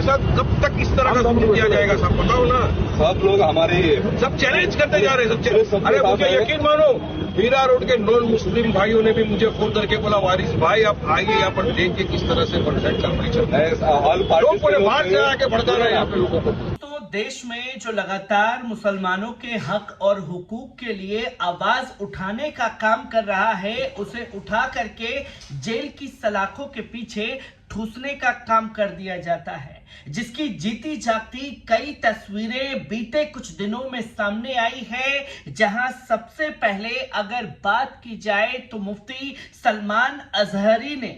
साथ कब तक इस तरह का जुल्म किया जाएगा? सब बताओ ना। सब लोग हमारे सब चैलेंज करते जा रहे हैं, सब अरे मुझे यकीन मानो, मीरा रोड के नॉन मुस्लिम भाइयों ने भी मुझे फोन करके बोला, वारिस भाई आप आइए यहाँ पर देखिए किस तरह से प्रोटेक्ट करना चलता है। लोग पूरे बाहर से आके भड़का रहे हैं यहाँ पे लोगों को। तो देश में जो लगातार मुसलमानों के हक और हुकूक के लिए आवाज उठाने का काम कर रहा है, उसे उठा करके जेल की सलाखों के पीछे ठूसने का काम कर दिया जाता है, जिसकी जीती जागती कई तस्वीरें बीते कुछ दिनों में सामने आई है। जहां सबसे पहले अगर बात की जाए तो मुफ्ती सलमान अजहरी ने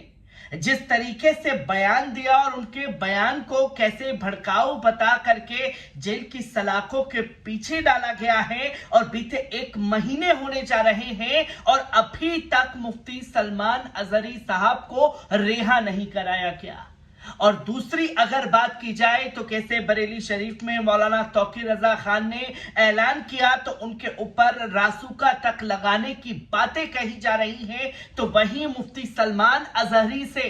जिस तरीके से बयान दिया और उनके बयान को कैसे भड़काऊ बता करके जेल की सलाखों के पीछे डाला गया है, और बीते 1 महीने होने जा रहे हैं और अभी तक मुफ्ती सलमान अजहरी साहब को रिहा नहीं कराया गया। और दूसरी अगर बात की जाए तो कैसे बरेली शरीफ में मौलाना तौकीर रजा खान ने ऐलान किया तो उनके ऊपर रासुका तक लगाने की बातें कही जा रही हैं, तो वहीं मुफ्ती सलमान अजहरी से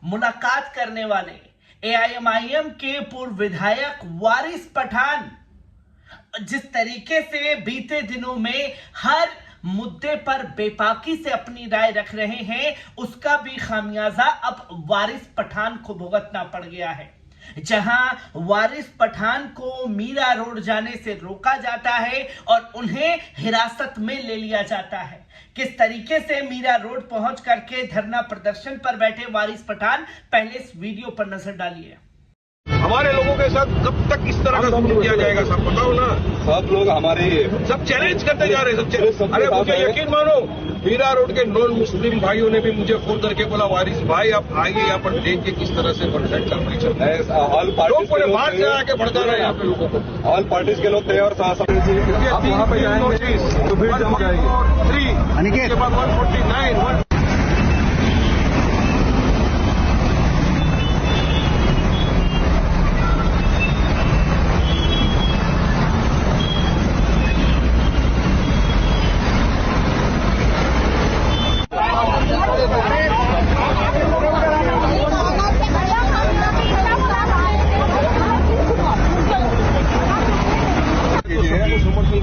मुलाकात करने वाले AIMIM के पूर्व विधायक वारिस पठान जिस तरीके से बीते दिनों में हर मुद्दे पर बेबाकी से अपनी राय रख रहे हैं, उसका भी खामियाजा अब वारिस पठान को भुगतना पड़ गया है। जहां वारिस पठान को मीरा रोड जाने से रोका जाता है और उन्हें हिरासत में ले लिया जाता है। किस तरीके से मीरा रोड पहुंच करके धरना प्रदर्शन पर बैठे वारिस पठान, पहले इस वीडियो पर नजर डालिए। हमारे लोगों के साथ कब तक इस तरह का जुल्म किया जाएगा? सब बताओ ना। सब लोग हमारे सब चैलेंज करते जा रहे हैं, सब अरे मुझे यकीन मानो, मीरा रोड के नॉन मुस्लिम भाइयों ने भी मुझे फोन करके बोला, वारिस भाई आप आइए यहाँ पर देखिए किस तरह से प्रोटेक्ट करना चलता है। लोग पूरे बाहर से आके भड़का रहे हैं यहाँ पे लोगों को। ऑल पार्टीज के लोग थे और साथ आप वहाँ पे जाएंगे तो भीड़ जम जाएगी। 3 के बाद 149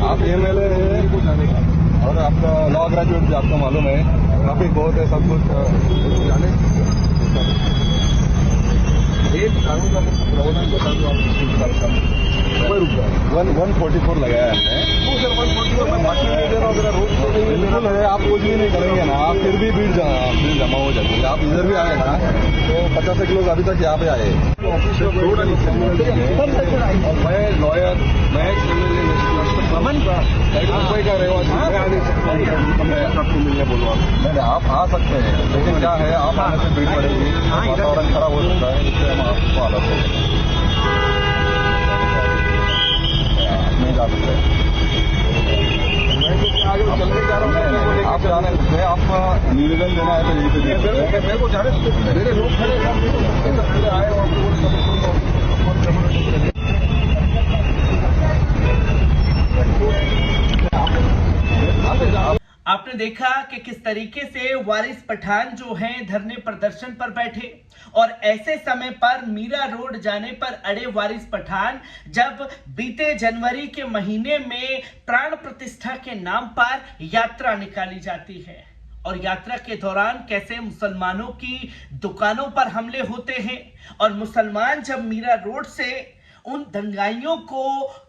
आप MLA हैं और आपका लॉ ग्रेजुएट भी आपको मालूम है, ट्रैफिक बहुत है, सब कुछ जाने एक कानून का प्रावधान बता दो आप। 144 लगाया है बिल्कुल है, आप कुछ भी नहीं करेंगे ना, आप फिर भी भीड़ जमा हो जाती है। आप इधर भी आए ना तो 50 लोग अभी तक यहाँ पे आए। और मैं लॉयर, मैं मुंबई का रहवासी, मैं आ नहीं सकता, मैं आपको मिलने बोलूँ। मैंने आप आ सकते हैं, लेकिन क्या है आप आने से भीड़ पड़ेगी, वातावरण खराब हो सकता है, इससे हम आपको अलग हो नहीं जा सकते। आगे चलने जा रहा हूँ, आप जाने, मैं आपका निवेदन देना है तो यही पे मेरे को जाने मेरे लोग खड़े आए और आपने देखा कि किस तरीके से वारिस पठान जो हैं धरने प्रदर्शन पर बैठे, और ऐसे समय पर मीरा रोड जाने पर अड़े वारिस पठान जब बीते जनवरी के महीने में प्राण प्रतिष्ठा के नाम पर यात्रा निकाली जाती है, और यात्रा के दौरान कैसे मुसलमानों की दुकानों पर हमले होते हैं, और मुसलमान जब मीरा रोड से उन दंगाइयों को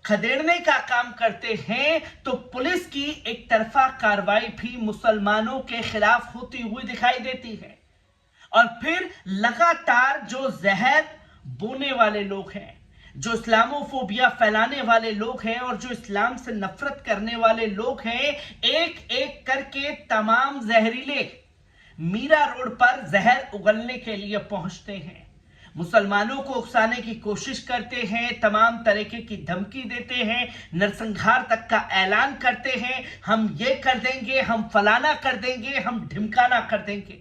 खदेड़ने का काम करते हैं तो पुलिस की एक तरफा कार्रवाई भी मुसलमानों के खिलाफ होती हुई दिखाई देती है। और फिर लगातार जो जहर बोने वाले लोग हैं, जो इस्लामोफोबिया फैलाने वाले लोग हैं और जो इस्लाम से नफरत करने वाले लोग हैं, एक एक करके तमाम जहरीले मीरा रोड पर जहर उगलने के लिए पहुंचते हैं, मुसलमानों को उकसाने की कोशिश करते हैं, तमाम तरीके की धमकी देते हैं, नरसंहार तक का ऐलान करते हैं, हम ये कर देंगे, हम फलाना कर देंगे, हम ढिमकाना कर देंगे।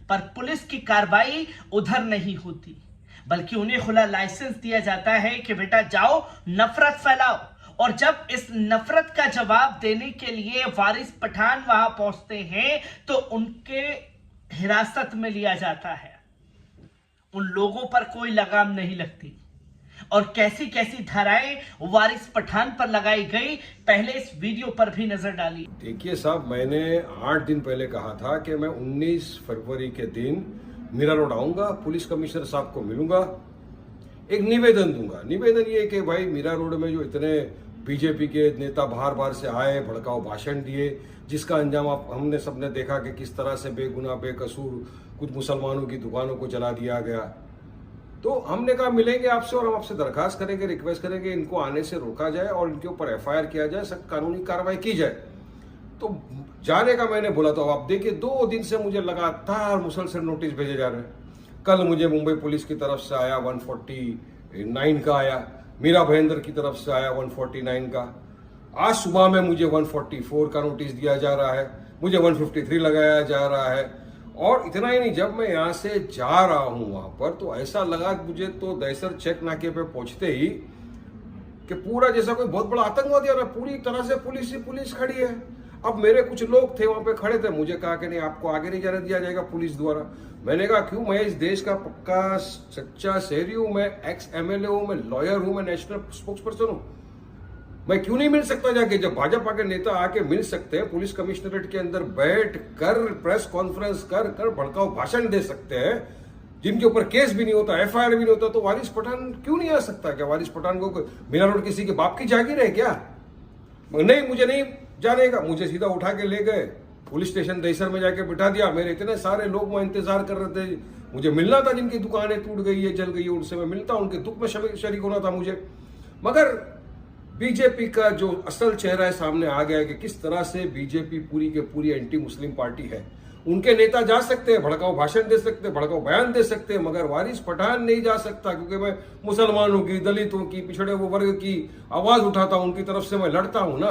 पर पुलिस की कार्रवाई उधर नहीं होती, बल्कि उन्हें खुला लाइसेंस दिया जाता है कि बेटा जाओ नफरत फैलाओ। और जब इस नफरत का जवाब देने के लिए वारिस पठान वहां पहुंचते हैं तो उनके हिरासत में लिया जाता है। उन लोगों पर कोई लगाम नहीं लगती। और कैसी कैसी धाराएं वारिस पठान पर लगाई गई, पहले इस वीडियो पर भी नजर डालिए। देखिए साहब, मैंने 8 दिन पहले कहा था कि मैं 19 फरवरी के दिन मीरा रोड आऊंगा, पुलिस कमिश्नर साहब को मिलूंगा, एक निवेदन दूंगा। निवेदन ये कि भाई मीरा रोड में जो इतने बीजेपी के नेता बाहर बाहर से आए, भड़काऊ भाषण दिए, जिसका अंजाम हमने सबने देखा कि किस तरह से बेगुनाह बेकसूर कुछ मुसलमानों की दुकानों को जला दिया गया। तो हमने कहा मिलेंगे आपसे और हम आपसे दरखास्त करेंगे, रिक्वेस्ट करेंगे इनको आने से रोका जाए और इनके ऊपर FIR किया जाए, सख्त कानूनी कार्रवाई की जाए। तो जाने का मैंने बोला, तो आप देखिए 2 दिन से मुझे लगातार मुसलसल नोटिस भेजे जा रहे हैं। कल मुझे मुंबई पुलिस की तरफ से आया 149 का आया, मीरा भयंदर की तरफ से आया 149 का, आज सुबह में मुझे 144 का नोटिस दिया जा रहा है, मुझे 153 लगाया जा रहा है। और इतना ही नहीं, जब मैं यहाँ से जा रहा हूँ वहां पर तो ऐसा लगा मुझे तो दहसर चेक नाके पे पहुंचते ही कि पूरा जैसा कोई बहुत बड़ा आतंकवादी आ रहा है, पूरी तरह से पुलिस ही पुलिस खड़ी है। अब मेरे कुछ लोग थे वहां पे खड़े थे, मुझे कहा कि नहीं आपको आगे नहीं जाने दिया जाएगा पुलिस द्वारा। मैंने कहा क्यों, मैं इस देश का पक्का सच्चा शहरी हूं, मैं एक्स MLA हूं, मैं लॉयर हूं, मैं नेशनल स्पोक्स पर्सन हूं, मैं क्यों नहीं मिल सकता जाके? जब भाजपा के नेता आके मिल सकते हैं, पुलिस कमिश्नरेट के अंदर बैठ कर प्रेस कॉन्फ्रेंस कर भड़काऊ भाषण दे सकते हैं, जिनके ऊपर केस भी नहीं होता, FIR भी नहीं होता, तो वारिस पठान क्यों नहीं आ सकता? क्या वारिस पठान को मीरा रोड किसी के बाप की जागीर है क्या? नहीं, मुझे नहीं जाने का। मुझे सीधा उठा के ले गए पुलिस स्टेशन दहसर में, जाके बिठा दिया। मेरे इतने सारे लोग वहां इंतजार कर रहे थे, मुझे मिलना था, जिनकी दुकानें टूट गई है, जल गई है, उनसे मैं मिलता, उनके दुख में शरीक होना था मुझे। मगर बीजेपी का जो असल चेहरा है सामने आ गया है कि किस तरह से बीजेपी पूरी के पूरी एंटी मुस्लिम पार्टी है। उनके नेता जा सकते हैं, भड़काऊ भाषण दे सकते हैं, भड़काऊ बयान दे सकते हैं, मगर वारिस पठान नहीं जा सकता, क्योंकि मैं मुसलमानों की, दलितों की, पिछड़े हुए वर्ग की आवाज उठाता हूं, उनकी तरफ से मैं लड़ता हूं ना,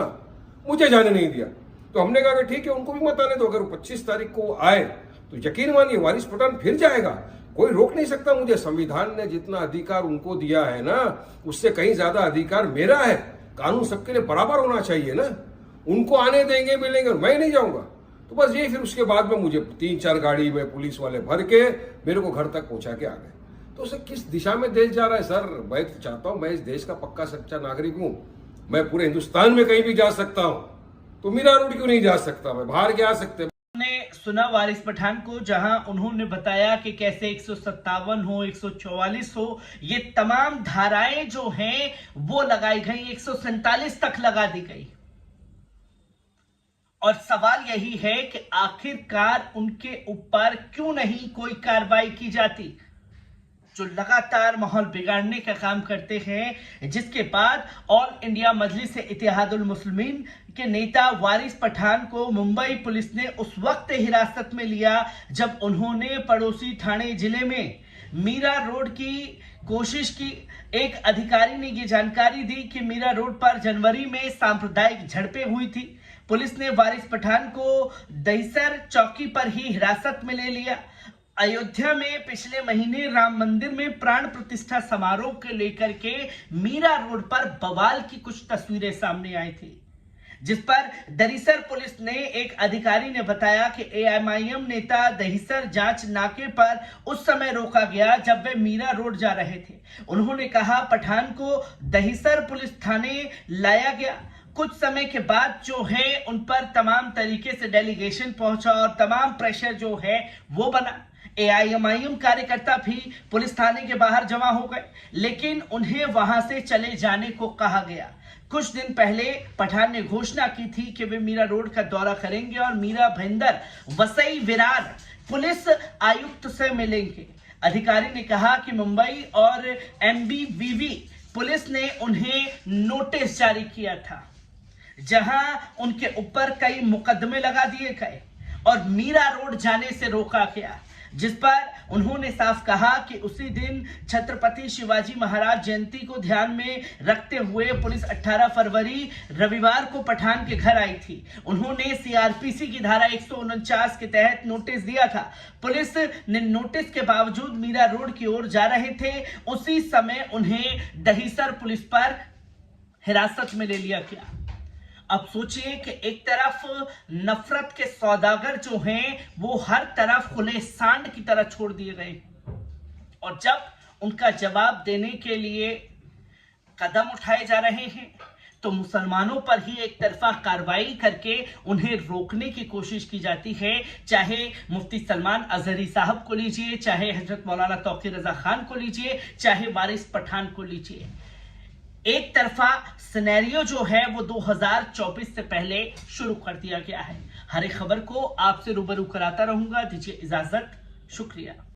मुझे जाने नहीं दिया। तो हमने कहा कि ठीक है, उनको भी मत आने दो। अगर 25 तारीख को आए तो यकीन मानिए वारिस पठान फिर जाएगा, कोई रोक नहीं सकता मुझे। संविधान ने जितना अधिकार उनको दिया है ना, उससे कहीं ज्यादा अधिकार मेरा है। कानून सबके लिए बराबर होना चाहिए ना। उनको आने देंगे, मिलेंगे, मैं नहीं जाऊंगा। तो बस ये, फिर उसके बाद में मुझे 3-4 गाड़ी में पुलिस वाले भर के मेरे को घर तक पहुंचा के आ गए। तो उसे किस दिशा में देश जा रहा है सर? मैं चाहता हूं, मैं इस देश का पक्का सच्चा नागरिक हूं, मैं पूरे हिंदुस्तान में कहीं भी जा सकता हूं, तो मीरा रोड क्यों नहीं जा सकता? मैं बाहर क्या आ सकते? सुना वारिस पठान को, जहां उन्होंने बताया कि कैसे 157 हो, 144 हो, ये तमाम धाराएं जो हैं वो लगाई गई, 147 तक लगा दी गई। और सवाल यही है कि आखिरकार उनके ऊपर क्यों नहीं कोई कार्रवाई की जाती, जो लगातार माहौल बिगाड़ने का काम करते हैं। जिसके बाद ऑल इंडिया मजलिस इत्तेहादुल मुस्लिमीन के नेता वारिस पठान को मुंबई पुलिस ने उस वक्त हिरासत में लिया जब उन्होंने पड़ोसी ठाणे जिले में मीरा रोड की कोशिश की। एक अधिकारी ने यह जानकारी दी कि मीरा रोड पर जनवरी में सांप्रदायिक झड़पें हुई थी। पुलिस ने वारिस पठान को दहसर चौकी पर ही हिरासत में ले लिया। अयोध्या में पिछले महीने राम मंदिर में प्राण प्रतिष्ठा समारोह के लेकर के मीरा रोड पर बवाल की कुछ तस्वीरें सामने आई थी, जिस पर दहिसर पुलिस ने, एक अधिकारी ने बताया कि AMIM नेता दहिसर जांच नाके पर उस समय रोका गया जब वे मीरा रोड जा रहे थे। उन्होंने कहा पठान को दहिसर पुलिस थाने लाया गया। कुछ समय के बाद जो है उन पर तमाम तरीके से डेलीगेशन पहुंचा और तमाम प्रेशर जो है वो बना। AIMIM कार्यकर्ता भी पुलिस थाने के बाहर जमा हो गए, लेकिन उन्हें वहां से चले जाने को कहा गया। कुछ दिन पहले पठान ने घोषणा की थी कि वे मीरा रोड का दौरा करेंगे और मीरा भयंदर वसई विरार पुलिस आयुक्त से मिलेंगे। अधिकारी ने कहा कि मुंबई और MBVV पुलिस ने उन्हें नोटिस जारी किया था, जहां उनके ऊपर कई मुकदमे लगा दिए गए और मीरा रोड जाने से रोका गया, जिस पर उन्होंने साफ कहा कि उसी दिन छत्रपति शिवाजी महाराज जयंती को ध्यान में रखते हुए पुलिस 18 फरवरी रविवार को पठान के घर आई थी। उन्होंने CRPC की धारा 149 के तहत नोटिस दिया था। पुलिस ने नोटिस के बावजूद मीरा रोड की ओर जा रहे थे, उसी समय उन्हें दहिसर पुलिस पर हिरासत में ले लिया गया। अब सोचिए कि एक तरफ नफरत के सौदागर जो हैं वो हर तरफ खुले सांड की तरह छोड़ दिए गए, और जब उनका जवाब देने के लिए कदम उठाए जा रहे हैं तो मुसलमानों पर ही एक तरफा कार्रवाई करके उन्हें रोकने की कोशिश की जाती है। चाहे मुफ्ती सलमान अजहरी साहब को लीजिए, चाहे हजरत मौलाना तौकीर रजा खान को लीजिए, चाहे वारिस पठान को लीजिए, एक तरफा सिनेरियो जो है वो 2024 से पहले शुरू कर दिया गया है। हर एक खबर को आपसे रूबरू कराता रहूंगा। दीजिए इजाजत, शुक्रिया।